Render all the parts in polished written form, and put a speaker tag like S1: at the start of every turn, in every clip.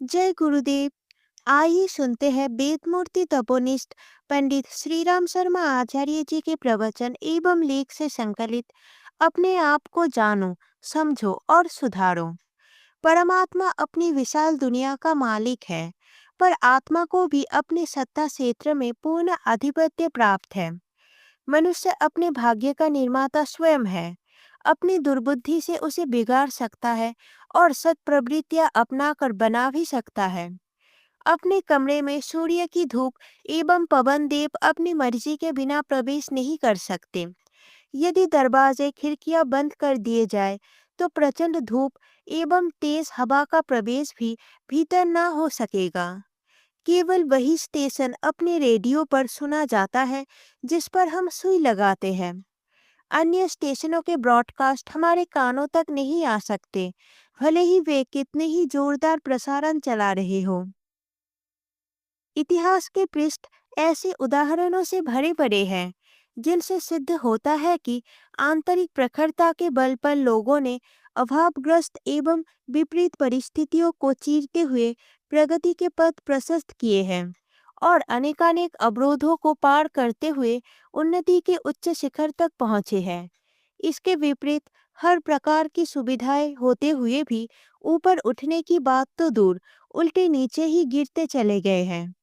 S1: जय गुरुदेव। आइए सुनते हैं वेदमूर्ति तपोनिष्ठ पंडित श्री राम शर्मा आचार्य जी के प्रवचन एवं लेख से संकलित अपने आप को जानो, समझो और सुधारो। परमात्मा अपनी विशाल दुनिया का मालिक है, पर आत्मा को भी अपने सत्ता क्षेत्र में पूर्ण आधिपत्य प्राप्त है। मनुष्य अपने भाग्य का निर्माता स्वयं है। अपनी दुर्बुद्धि से उसे बिगाड़ सकता है और सत्प्रवृत्तियां अपनाकर बना भी सकता है। अपने कमरे में सूर्य की धूप एवं पवन देव अपनी मर्जी के बिना प्रवेश नहीं कर सकते। यदि दरवाजे खिड़कियां बंद कर दिए जाए तो प्रचंड धूप एवं तेज हवा का प्रवेश भी भीतर न हो सकेगा। केवल वही स्टेशन अपने रेडियो पर सुना जाता है जिस पर हम सुई लगाते हैं। अन्य स्टेशनों के ब्रॉडकास्ट हमारे कानों तक नहीं आ सकते, भले ही वे कितने ही जोरदार प्रसारण चला रहे हो। इतिहास के पृष्ठ ऐसे उदाहरणों से भरे पड़े हैं जिनसे सिद्ध होता है कि आंतरिक प्रखरता के बल पर लोगों ने अभावग्रस्त एवं विपरीत परिस्थितियों को चीरते हुए प्रगति के पथ प्रशस्त किए हैं और अनेकानेक अवरोधों को पार करते हुए उन्नति के उच्च शिखर तक पहुँचे हैं। इसके विपरीत हर प्रकार की सुविधाएं होते हुए भी ऊपर उठने की बात तो दूर, उल्टे नीचे ही गिरते चले गए हैं।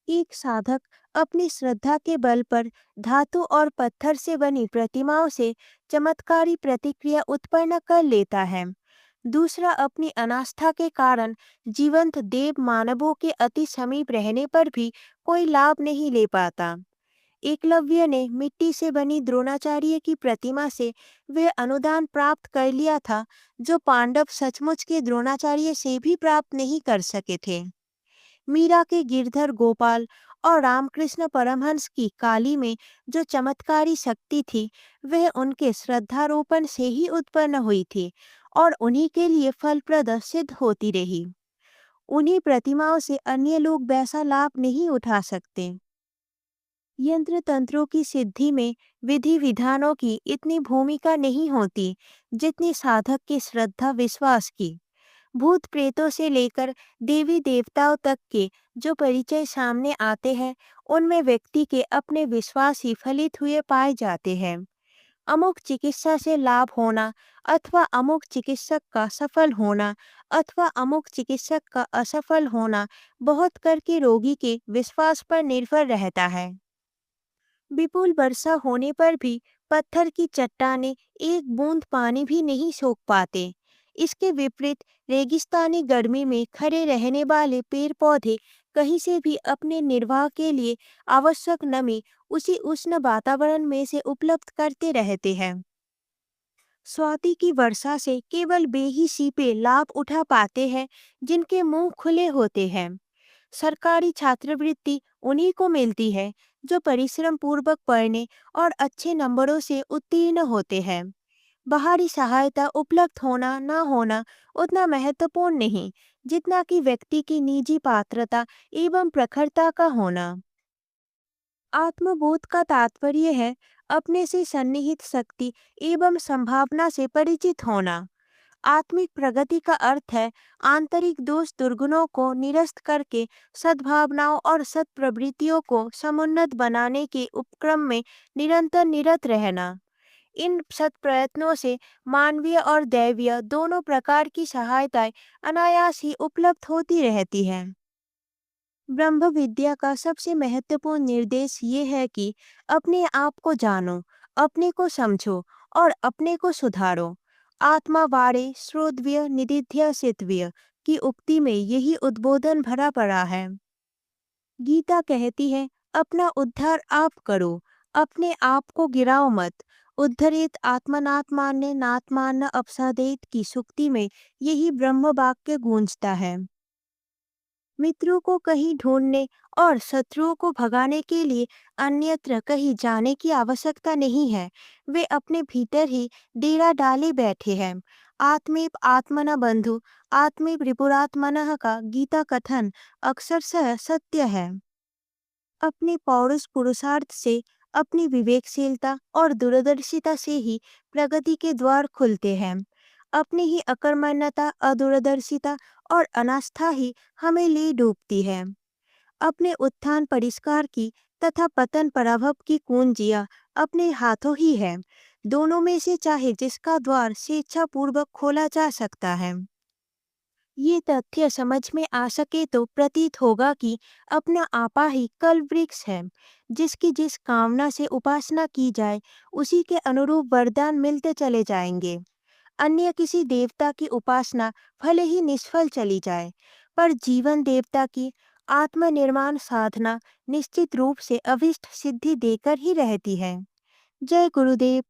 S1: एक साधक अपनी श्रद्धा के बल पर धातु और पत्थर से बनी प्रतिमाओं से चमत्कारी प्रतिक्रिया उत्पन्न कर लेता है। दूसरा अपनी अनास्था के कारण जीवंत देव मानवों के अति समीप रहने पर भी कोई लाभ नहीं ले पाता। एकलव्य ने मिट्टी से बनी द्रोणाचार्य की प्रतिमा से वह अनुदान प्राप्त कर लिया था जो पांडव सचमुच के द्रोणाचार्य से भी प्राप्त नहीं कर सके थे। मीरा के गिरधर गोपाल और रामकृष्ण परमहंस की काली में जो चमत्कारी शक्ति थी वह उनके श्रद्धारोपण से ही उत्पन्न हुई थी और उन्हीं के लिए फलप्रद सिद्ध होती रही। उन्हीं प्रतिमाओं से अन्य लोग वैसा लाभ नहीं उठा सकते। यंत्र तंत्रों की सिद्धि में विधि विधानों की इतनी भूमिका नहीं होती जितनी साधक की श्रद्धा विश्वास की। भूत प्रेतों से लेकर देवी देवताओं तक के जो परिचय सामने आते हैं उनमें व्यक्ति के अपने विश्वास ही फलित हुए पाए जाते हैं। अमुक चिकित्सा से लाभ होना अथवा अमुक चिकित्सक का सफल होना अथवा अमुक चिकित्सक का असफल होना बहुत करके रोगी के विश्वास पर निर्भर रहता है। विपुल वर्षा होने पर भी पत्थर की चट्टानें एक बूंद पानी भी नहीं सोख पाते। इसके विपरीत रेगिस्तानी गर्मी में खड़े रहने वाले पेड़ पौधे कहीं से भी अपने निर्वाह के लिए आवश्यक नमी उसी उष्ण वातावरण में से उपलब्ध करते रहते हैं। स्वाति की वर्षा से केवल वे ही सीपे लाभ उठा पाते हैं जिनके मुंह खुले होते हैं। सरकारी छात्रवृत्ति उन्हीं को मिलती है जो परिश्रम पूर्वक पढ़ने और अच्छे नंबरों से उत्तीर्ण होते हैं। बाहरी सहायता उपलब्ध होना न होना उतना महत्वपूर्ण नहीं जितना कि व्यक्ति की निजी पात्रता एवं प्रखरता का होना। आत्मबोध का तात्पर्य है अपने से सन्निहित शक्ति एवं संभावना से परिचित होना। आत्मिक प्रगति का अर्थ है आंतरिक दोष दुर्गुणों को निरस्त करके सद्भावनाओं और सत्प्रवृत्तियों को समुन्नत बनाने के उपक्रम में निरंतर निरत रहना। इन सत्प्रयत्नों से मानवीय और दैवीय दोनों प्रकार की सहायताएं अनायास ही उपलब्ध होती रहती हैं। ब्रह्म विद्या का सबसे महत्वपूर्ण निर्देश ये है कि अपने आप को जानो, अपने को समझो और अपने को सुधारो। आत्मा वारे श्रोतव्य निदिध्य सितव्य की उक्ति में यही उद्बोधन भरा पड़ा है। गीता कहती है अपना उद्धार आप करो, अपने आप को गिराओ मत। उद्धरेत आत्मनात्मान्य नात्मान्न अपसादेत की सुक्ति में यही ब्रह्म वाक्य गूंजता है। मित्रों को कहीं ढूंढने और शत्रुओं को भगाने के लिए अन्यत्र कहीं जाने की आवश्यकता नहीं है। वे अपने भीतर ही डेरा डाले बैठे हैं। आत्मेव आत्मना बंधु आत्मेव रिपुरात्मनः का गीता कथन अक्षरशः सत्य है। अपने पौरुष पुरुषार्थ से, अपनी विवेकशीलता और दूरदर्शिता से ही प्रगति के द्वार खुलते हैं। अपनी ही अकर्मण्यता, अदूरदर्शिता और अनास्था ही हमें ले डूबती है। अपने उत्थान परिष्कार की तथा पतन पराभव की कुंजियां अपने हाथों ही है। दोनों में से चाहे जिसका द्वार स्वेच्छापूर्वक खोला जा सकता है। ये तथ्य समझ में आ सके तो प्रतीत होगा कि अपना आपा ही कल्प वृक्ष है, जिसकी जिस कामना से उपासना की जाए उसी के अनुरूप वरदान मिलते चले जाएंगे। अन्य किसी देवता की उपासना भले ही निष्फल चली जाए, पर जीवन देवता की आत्मनिर्माण साधना निश्चित रूप से अभिष्ट सिद्धि देकर ही रहती है। जय गुरुदेव।